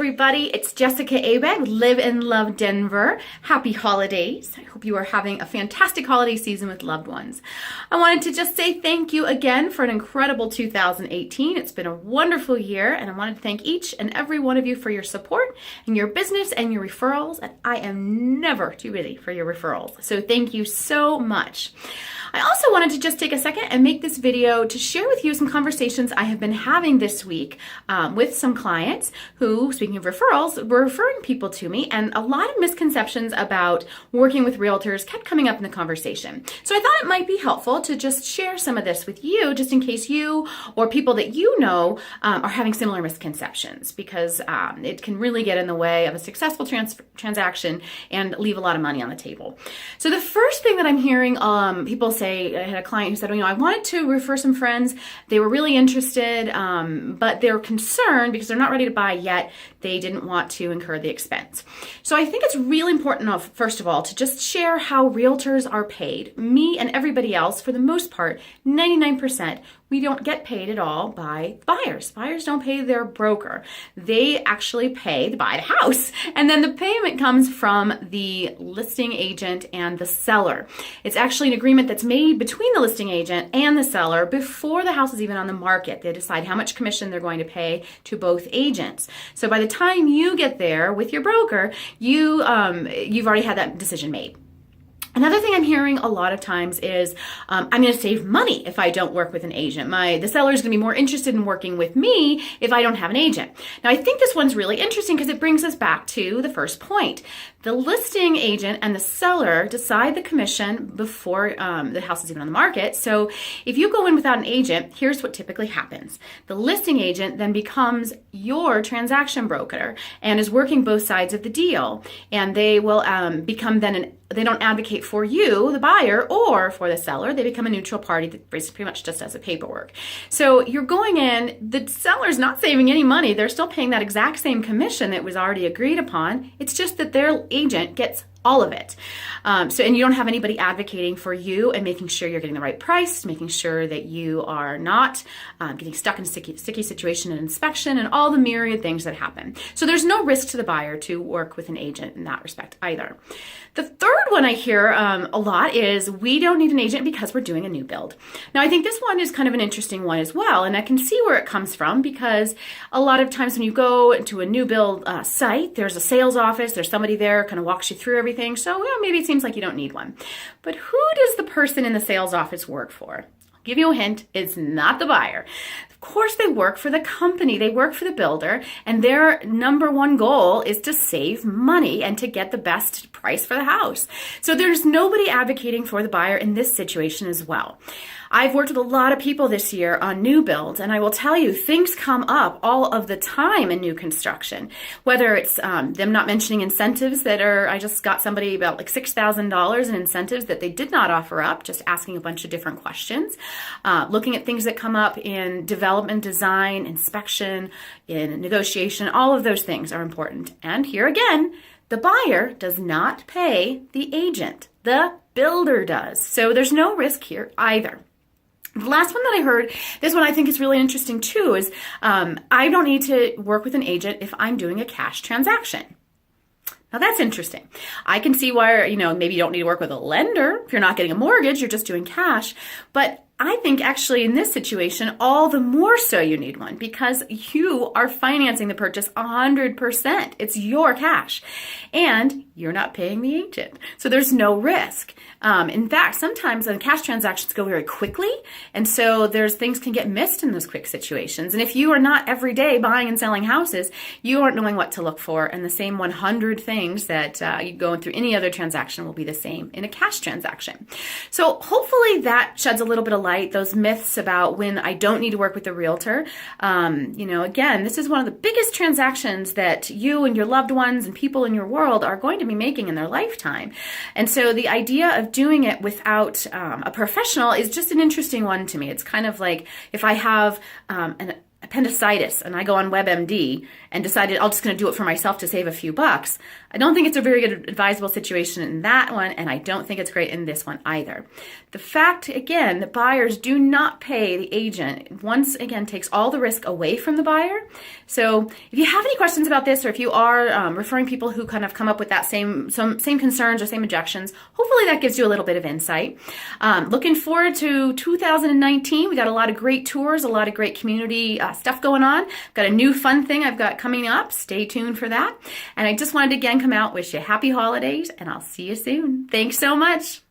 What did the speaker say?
everybody. It's Jessica Abeg, Live and Love Denver. Happy holidays. I hope you are having a fantastic holiday season with loved ones. I wanted to just say thank you again for an incredible 2018. It's been a wonderful year, and I wanted to thank each and every one of you for your support and your business and your referrals. And I am never too busy for your referrals. So thank you so much. I also wanted to just take a second and make this video to share with you some conversations I have been having this week with some clients who, speaking of referrals, were referring people to me, and a lot of misconceptions about working with realtors kept coming up in the conversation. So I thought it might be helpful to just share some of this with you, just in case you or people that you know are having similar misconceptions, because it can really get in the way of a successful transaction and leave a lot of money on the table. So the first thing that I'm hearing people say, I had a client who said, I wanted to refer some friends. They were really interested, but they're concerned because they're not ready to buy yet. They didn't want to incur the expense. So I think it's really important, first of all, to just share how realtors are paid. Me and everybody else, for the most part, 99%, we don't get paid at all by buyers. Buyers don't pay their broker. They actually pay to buy the house. And then the payment comes from the listing agent and the seller. It's actually an agreement that's made between the listing agent and the seller before the house is even on the market. They decide how much commission they're going to pay to both agents. So by the time you get there with your broker, you've already had that decision made. Another thing I'm hearing a lot of times is, I'm going to save money if I don't work with an agent. The seller is going to be more interested in working with me if I don't have an agent. Now, I think this one's really interesting because it brings us back to the first point. The listing agent and the seller decide the commission before the house is even on the market. So if you go in without an agent, here's what typically happens. The listing agent then becomes your transaction broker and is working both sides of the deal. And they will become then they don't advocate for you, the buyer, or for the seller. They become a neutral party that pretty much just does the paperwork. So you're going in, the seller's not saving any money. They're still paying that exact same commission that was already agreed upon. It's just that their agent gets all of it. And you don't have anybody advocating for you and making sure you're getting the right price, making sure that you are not getting stuck in a sticky situation and inspection and all the myriad things that happen. So there's no risk to the buyer to work with an agent in that respect either. The third one I hear a lot is, we don't need an agent because we're doing a new build. Now, I think this one is kind of an interesting one as well, and I can see where it comes from, because a lot of times when you go to a new build site, there's a sales office, there's somebody there kind of walks you through everything. So maybe it seems like you don't need one. But who does the person in the sales office work for? I'll give you a hint. It's not the buyer. Of course, they work for the company. They work for the builder, and their number one goal is to save money and to get the best price for the house. So there's nobody advocating for the buyer in this situation as well. I've worked with a lot of people this year on new builds, and I will tell you, things come up all of the time in new construction, whether it's them not mentioning incentives I just got somebody about like $6,000 in incentives that they did not offer up, just asking a bunch of different questions, looking at things that come up in development, design, inspection, in negotiation. All of those things are important. And here again, the buyer does not pay the agent. The builder does. So there's no risk here either. The last one that I heard, this one I think is really interesting too, is I don't need to work with an agent if I'm doing a cash transaction. Now that's interesting. I can see why, maybe you don't need to work with a lender. If you're not getting a mortgage, you're just doing cash. But I think actually in this situation, all the more so you need one, because you are financing the purchase 100%. It's your cash, and you're not paying the agent. So there's no risk. In fact, sometimes cash transactions go very quickly, and so things can get missed in those quick situations. And if you are not every day buying and selling houses, you aren't knowing what to look for, and the same 100 things that you go through any other transaction will be the same in a cash transaction. So hopefully that sheds a little bit of light, those myths about when I don't need to work with a realtor. Again, this is one of the biggest transactions that you and your loved ones and people in your world are going to be making in their lifetime. And so the idea of doing it without a professional is just an interesting one to me. It's kind of like if I have an appendicitis and I go on WebMD and decided I'm just going to do it for myself to save a few bucks, I don't think it's a very good advisable situation in that one, and I don't think it's great in this one either. The fact, again, that buyers do not pay the agent, once again, takes all the risk away from the buyer. So if you have any questions about this, or if you are referring people who kind of come up with that same concerns or same objections, hopefully that gives you a little bit of insight. Looking forward to 2019. We got a lot of great tours, a lot of great community stuff going on. Got a new fun thing I've got coming up. Stay tuned for that. And I just wanted to again come out, wish you happy holidays, and I'll see you soon. Thanks so much.